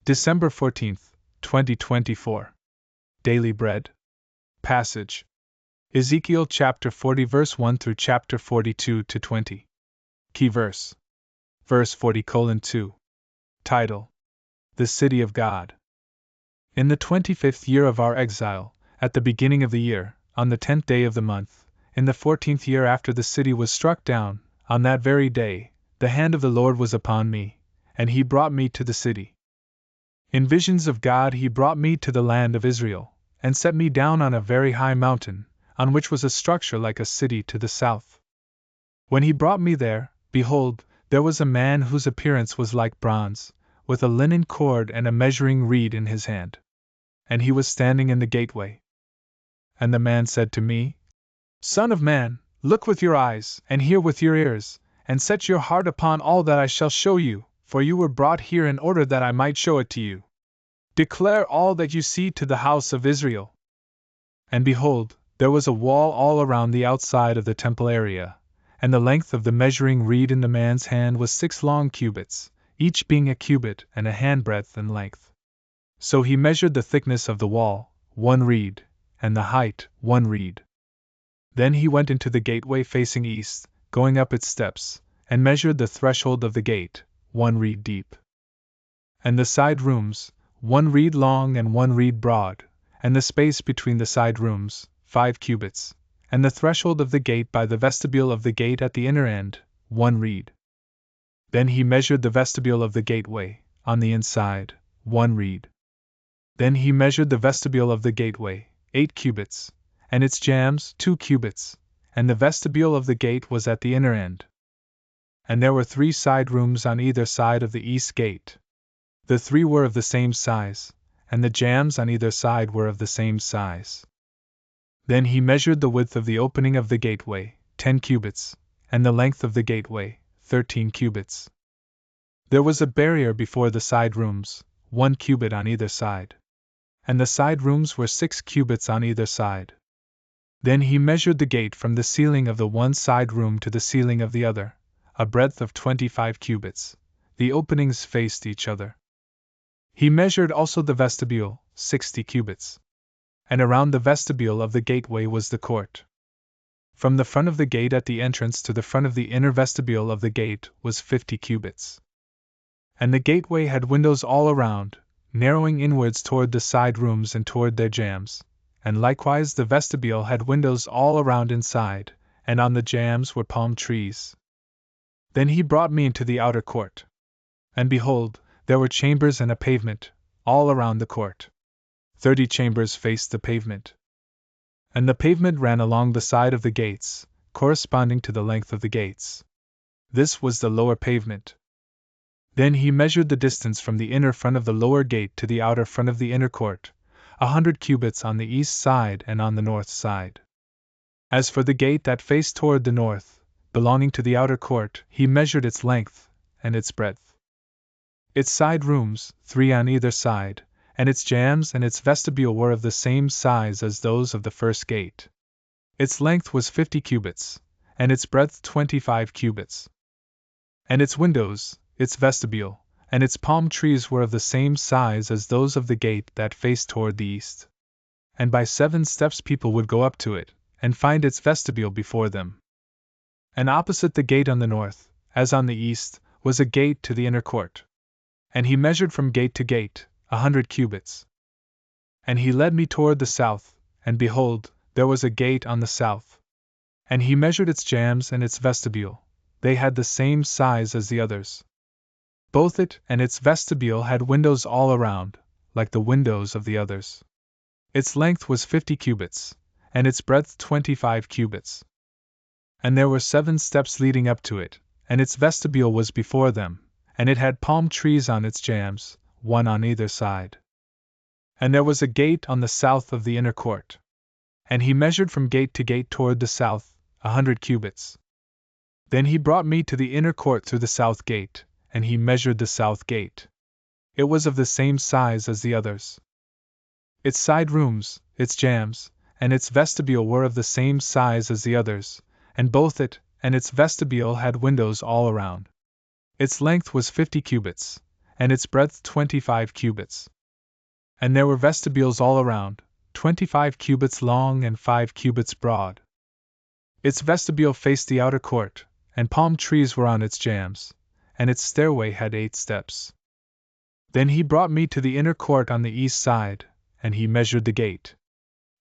December 14th, 2024. Daily Bread. Passage: Ezekiel chapter 40 verse 1 through chapter 42 to 20. Key verse: verse 40:2. Title: The City of God. In the 25th year of our exile, at the beginning of the year, on the 10th day of the month, in the 14th year after the city was struck down, on that very day, the hand of the Lord was upon me, and he brought me to the city. In visions of God he brought me to the land of Israel, and set me down on a very high mountain, on which was a structure like a city to the south. When he brought me there, behold, there was a man whose appearance was like bronze, with a linen cord and a measuring reed in his hand. And he was standing in the gateway. And the man said to me, Son of man, look with your eyes, and hear with your ears, and set your heart upon all that I shall show you, for you were brought here in order that I might show it to you. Declare all that you see to the house of Israel. And behold, there was a wall all around the outside of the temple area, and the length of the measuring reed in the man's hand was 6 long cubits, each being a cubit and a handbreadth in length. So he measured the thickness of the wall, 1 reed, and the height, 1 reed. Then he went into the gateway facing east, going up its steps, and measured the threshold of the gate, 1 reed deep. And the side rooms, 1 reed long and 1 reed broad, and the space between the side rooms, 5 cubits, and the threshold of the gate by the vestibule of the gate at the inner end, 1 reed. Then he measured the vestibule of the gateway, on the inside, 1 reed. Then he measured the vestibule of the gateway, 8 cubits, and its jambs, 2 cubits, and the vestibule of the gate was at the inner end. And there were 3 side rooms on either side of the east gate. The 3 were of the same size, and the jambs on either side were of the same size. Then he measured the width of the opening of the gateway, 10 cubits, and the length of the gateway, 13 cubits. There was a barrier before the side rooms, 1 cubit on either side. And the side rooms were 6 cubits on either side. Then he measured the gate from the ceiling of the one side room to the ceiling of the other, a breadth of 25 cubits. The openings faced each other. He measured also the vestibule, 60 cubits. And around the vestibule of the gateway was the court. From the front of the gate at the entrance to the front of the inner vestibule of the gate was 50 cubits. And the gateway had windows all around, narrowing inwards toward the side rooms and toward their jambs, and likewise the vestibule had windows all around inside, and on the jambs were palm trees. Then he brought me into the outer court. And behold, there were chambers and a pavement, all around the court. 30 chambers faced the pavement. And the pavement ran along the side of the gates, corresponding to the length of the gates. This was the lower pavement. Then he measured the distance from the inner front of the lower gate to the outer front of the inner court, 100 cubits on the east side and on the north side. As for the gate that faced toward the north, belonging to the outer court, he measured its length and its breadth. Its side rooms, 3 on either side, and its jambs and its vestibule were of the same size as those of the first gate. Its length was 50 cubits, and its breadth 25 cubits. And its windows, its vestibule, and its palm trees were of the same size as those of the gate that faced toward the east. And by 7 steps people would go up to it, and find its vestibule before them. And opposite the gate on the north, as on the east, was a gate to the inner court. And he measured from gate to gate, 100 cubits. And he led me toward the south, and behold, there was a gate on the south. And he measured its jambs and its vestibule, they had the same size as the others. Both it and its vestibule had windows all around, like the windows of the others. Its length was 50 cubits, and its breadth 25 cubits. And there were 7 steps leading up to it, and its vestibule was before them, and it had palm trees on its jambs, 1 on either side. And there was a gate on the south of the inner court. And he measured from gate to gate toward the south, 100 cubits. Then he brought me to the inner court through the south gate, and he measured the south gate. It was of the same size as the others. Its side rooms, its jambs, and its vestibule were of the same size as the others, and both it and its vestibule had windows all around. Its length was 50 cubits, and its breadth 25 cubits. And there were vestibules all around, 25 cubits long and 5 cubits broad. Its vestibule faced the outer court, and palm trees were on its jambs, and its stairway had 8 steps. Then he brought me to the inner court on the east side, and he measured the gate.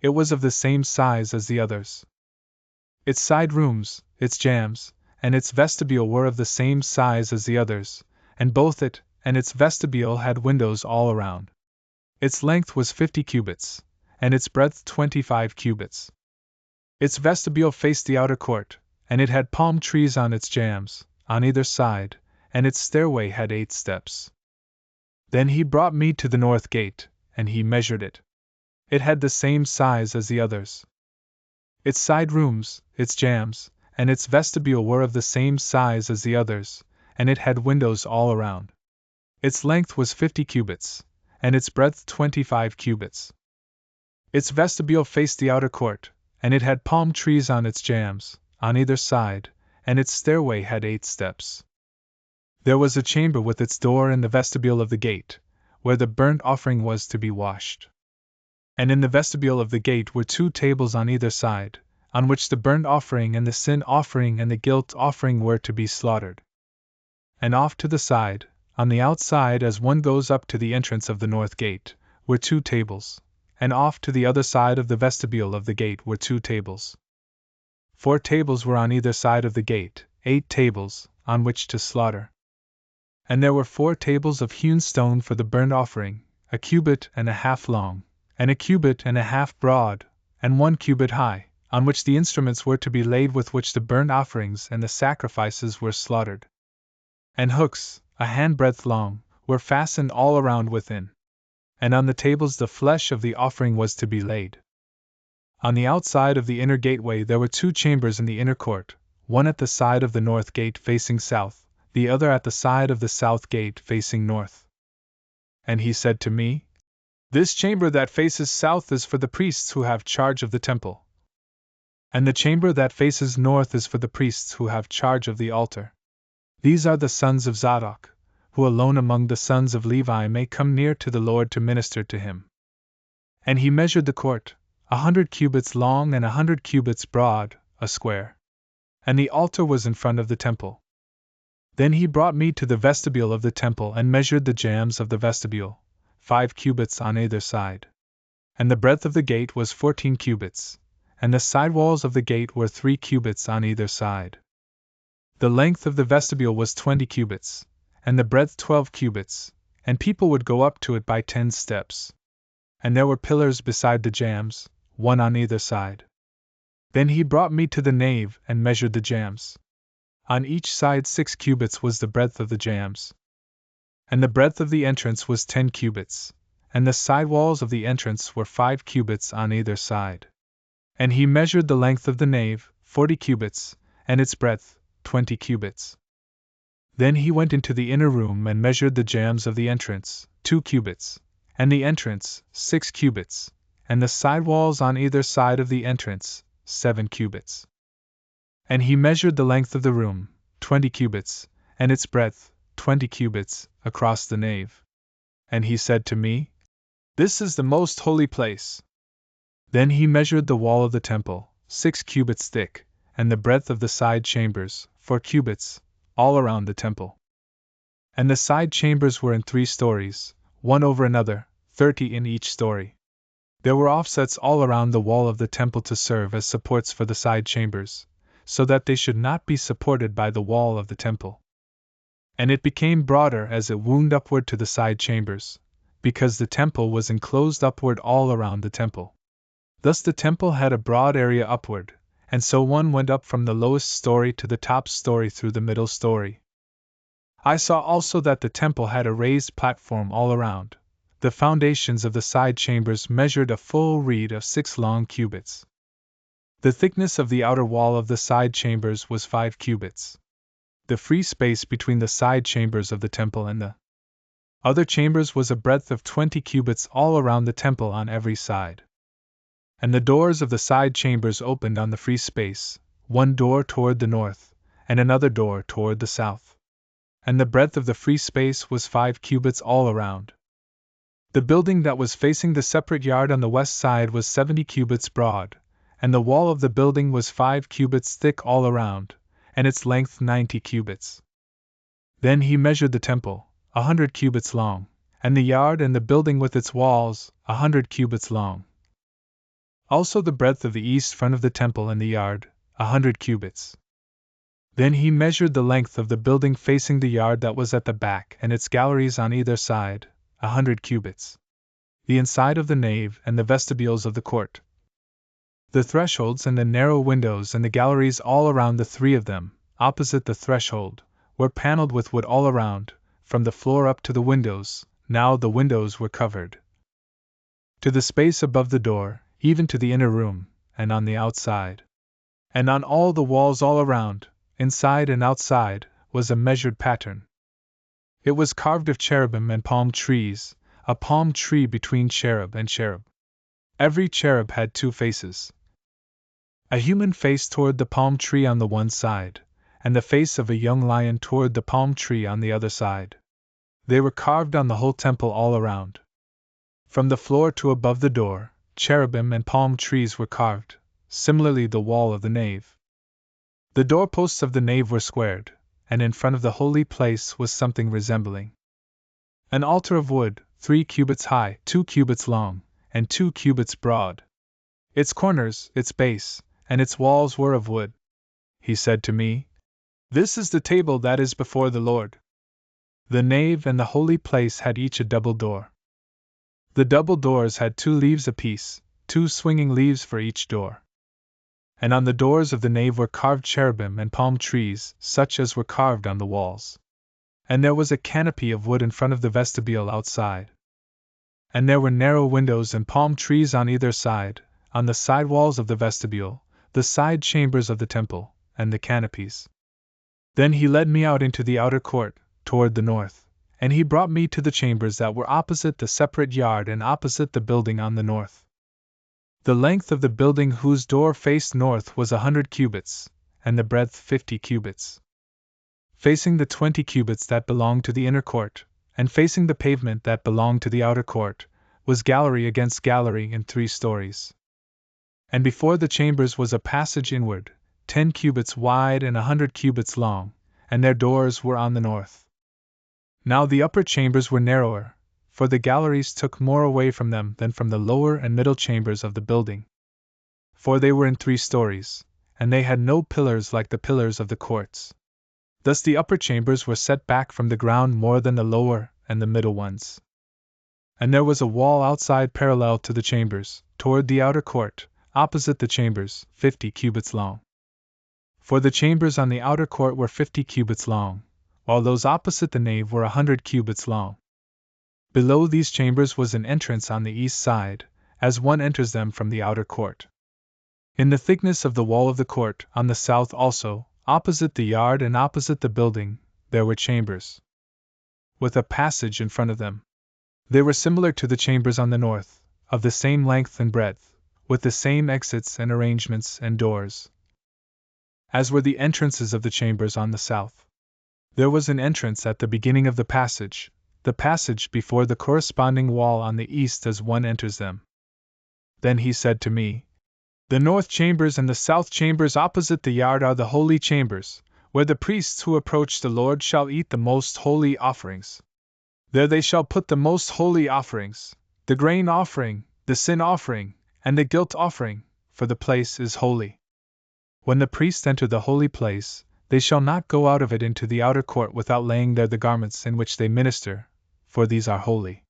It was of the same size as the others. Its side rooms, its jambs, and its vestibule were of the same size as the others, and both it and its vestibule had windows all around. Its length was 50 cubits, and its breadth 25 cubits. Its vestibule faced the outer court, and it had palm trees on its jambs, on either side, and its stairway had 8 steps. Then he brought me to the north gate, and he measured it. It had the same size as the others. Its side rooms, its jambs, and its vestibule were of the same size as the others, and it had windows all around. Its length was 50 cubits, and its breadth 25 cubits. Its vestibule faced the outer court, and it had palm trees on its jambs, on either side, and its stairway had 8 steps. There was a chamber with its door in the vestibule of the gate, where the burnt offering was to be washed. And in the vestibule of the gate were 2 tables on either side, on which the burnt offering and the sin offering and the guilt offering were to be slaughtered. And off to the side, on the outside as one goes up to the entrance of the north gate, were 2 tables, and off to the other side of the vestibule of the gate were 2 tables. 4 tables were on either side of the gate, 8 tables, on which to slaughter. And there were 4 tables of hewn stone for the burnt offering, 1.5 cubits long, and 1.5 cubits broad, and 1 cubit high, on which the instruments were to be laid with which the burnt offerings and the sacrifices were slaughtered. And hooks, 1 handbreadth long, were fastened all around within. And on the tables the flesh of the offering was to be laid. On the outside of the inner gateway there were 2 chambers in the inner court, one at the side of the north gate facing south, the other at the side of the south gate facing north. And he said to me, "This chamber that faces south is for the priests who have charge of the temple, and the chamber that faces north is for the priests who have charge of the altar. These are the sons of Zadok, who alone among the sons of Levi may come near to the Lord to minister to him." And he measured the court, 100 cubits long and 100 cubits broad, a square. And the altar was in front of the temple. Then he brought me to the vestibule of the temple and measured the jambs of the vestibule, 5 cubits on either side. And the breadth of the gate was 14 cubits, and the side walls of the gate were 3 cubits on either side. The length of the vestibule was 20 cubits, and the breadth 12 cubits, and people would go up to it by 10 steps. And there were pillars beside the jambs, 1 on either side. Then he brought me to the nave and measured the jambs. On each side 6 cubits was the breadth of the jambs. And the breadth of the entrance was 10 cubits, and the side walls of the entrance were 5 cubits on either side. And he measured the length of the nave, 40 cubits, and its breadth, 20 cubits. Then he went into the inner room and measured the jambs of the entrance, 2 cubits, and the entrance, 6 cubits, and the side walls on either side of the entrance, 7 cubits. And he measured the length of the room, 20 cubits, and its breadth, 20 cubits, across the nave. And he said to me, "This is the most holy place." Then he measured the wall of the temple, 6 cubits thick, and the breadth of the side chambers, 4 cubits, all around the temple. And the side chambers were in 3 stories, one over another, 30 in each story. There were offsets all around the wall of the temple to serve as supports for the side chambers, so that they should not be supported by the wall of the temple. And it became broader as it wound upward to the side chambers, because the temple was enclosed upward all around the temple. Thus the temple had a broad area upward, and so one went up from the lowest story to the top story through the middle story. I saw also that the temple had a raised platform all around. The foundations of the side chambers measured a full reed of 6 long cubits. The thickness of the outer wall of the side chambers was 5 cubits. The free space between the side chambers of the temple and the other chambers was a breadth of 20 cubits all around the temple on every side. And the doors of the side chambers opened on the free space, one door toward the north, and another door toward the south. and the breadth of the free space was 5 cubits all around. The building that was facing the separate yard on the west side was 70 cubits broad, and the wall of the building was 5 cubits thick all around, and its length 90 cubits. Then he measured the temple, 100 cubits long, and the yard and the building with its walls, 100 cubits long. Also the breadth of the east front of the temple and the yard, 100 cubits. Then he measured the length of the building facing the yard that was at the back and its galleries on either side, 100 cubits. The inside of the nave and the vestibules of the court. The thresholds and the narrow windows and the galleries all around the three of them, opposite the threshold, were paneled with wood all around, from the floor up to the windows. Now the windows were covered to the space above the door, even to the inner room, and on the outside. And on all the walls all around, inside and outside, was a measured pattern. It was carved of cherubim and palm trees, a palm tree between cherub and cherub. Every cherub had 2 faces. A human face toward the palm tree on the one side, and the face of a young lion toward the palm tree on the other side. They were carved on the whole temple all around. From the floor to above the door, cherubim and palm trees were carved, similarly the wall of the nave. The doorposts of the nave were squared, and in front of the holy place was something resembling an altar of wood, 3 cubits high, 2 cubits long, and 2 cubits broad. Its corners, its base, and its walls were of wood. He said to me, "This is the table that is before the Lord." The nave and the holy place had each a double door. The double doors had 2 leaves apiece, 2 swinging leaves for each door. And on the doors of the nave were carved cherubim and palm trees, such as were carved on the walls. And there was a canopy of wood in front of the vestibule outside. And there were narrow windows and palm trees on either side, on the side walls of the vestibule, the side chambers of the temple, and the canopies. Then he led me out into the outer court, toward the north, and he brought me to the chambers that were opposite the separate yard and opposite the building on the north. The length of the building whose door faced north was 100 cubits, and the breadth 50 cubits. Facing the 20 cubits that belonged to the inner court, and facing the pavement that belonged to the outer court, was gallery against gallery in 3 stories. And before the chambers was a passage inward, 10 cubits wide and 100 cubits long, and their doors were on the north. Now the upper chambers were narrower, for the galleries took more away from them than from the lower and middle chambers of the building. For they were in 3 stories, and they had no pillars like the pillars of the courts. Thus the upper chambers were set back from the ground more than the lower and the middle ones. And there was a wall outside parallel to the chambers, toward the outer court, opposite the chambers, 50 cubits long. For the chambers on the outer court were 50 cubits long, while those opposite the nave were 100 cubits long. Below these chambers was an entrance on the east side, as one enters them from the outer court. In the thickness of the wall of the court, on the south also, opposite the yard and opposite the building, there were chambers, with a passage in front of them. They were similar to the chambers on the north, of the same length and breadth, with the same exits and arrangements and doors, as were the entrances of the chambers on the south. There was an entrance at the beginning of the passage before the corresponding wall on the east as one enters them. Then he said to me, "The north chambers and the south chambers opposite the yard are the holy chambers, where the priests who approach the Lord shall eat the most holy offerings. There they shall put the most holy offerings, the grain offering, the sin offering, and the guilt offering, for the place is holy. When the priests enter the holy place, they shall not go out of it into the outer court without laying there the garments in which they minister, for these are holy.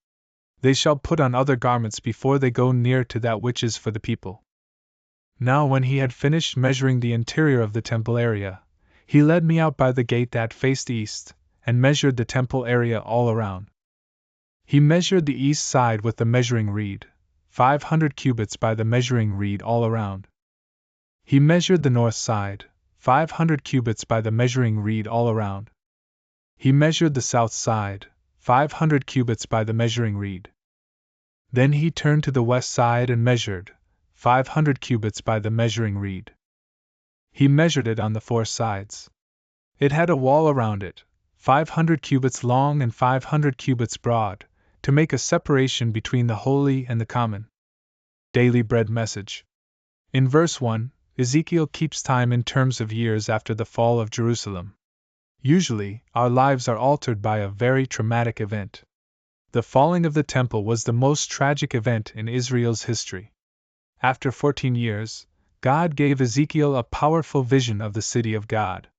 They shall put on other garments before they go near to that which is for the people." Now when he had finished measuring the interior of the temple area, he led me out by the gate that faced east, and measured the temple area all around. He measured the east side with the measuring reed, 500 cubits by the measuring reed all around. He measured the north side, 500 cubits by the measuring reed all around. He measured the south side, 500 cubits by the measuring reed. Then he turned to the west side and measured, 500 cubits by the measuring reed. He measured it on the 4 sides. It had a wall around it, 500 cubits long and 500 cubits broad, to make a separation between the holy and the common. Daily Bread Message. In verse 1, Ezekiel keeps time in terms of years after the fall of Jerusalem. Usually, our lives are altered by a very traumatic event. The falling of the temple was the most tragic event in Israel's history. After 14 years, God gave Ezekiel a powerful vision of the city of God.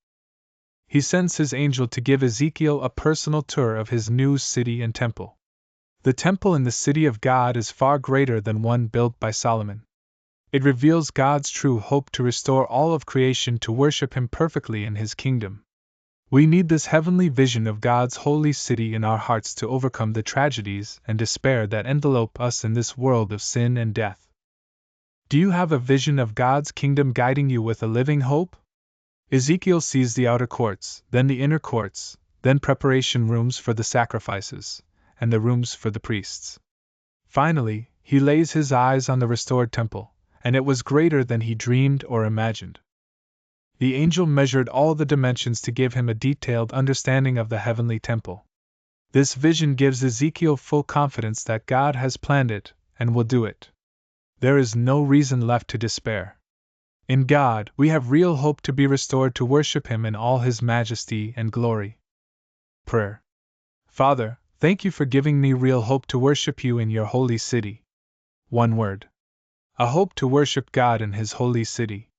He sends his angel to give Ezekiel a personal tour of his new city and temple. The temple in the city of God is far greater than one built by Solomon. It reveals God's true hope to restore all of creation to worship Him perfectly in His kingdom. We need this heavenly vision of God's holy city in our hearts to overcome the tragedies and despair that envelope us in this world of sin and death. Do you have a vision of God's kingdom guiding you with a living hope? Ezekiel sees the outer courts, then the inner courts, then preparation rooms for the sacrifices, and the rooms for the priests. Finally, he lays his eyes on the restored temple, and it was greater than he dreamed or imagined. The angel measured all the dimensions to give him a detailed understanding of the heavenly temple. This vision gives Ezekiel full confidence that God has planned it and will do it. There is no reason left to despair. In God, we have real hope to be restored to worship Him in all His majesty and glory. Prayer. Father, thank you for giving me real hope to worship you in your holy city. One word. A hope to worship God in His holy city.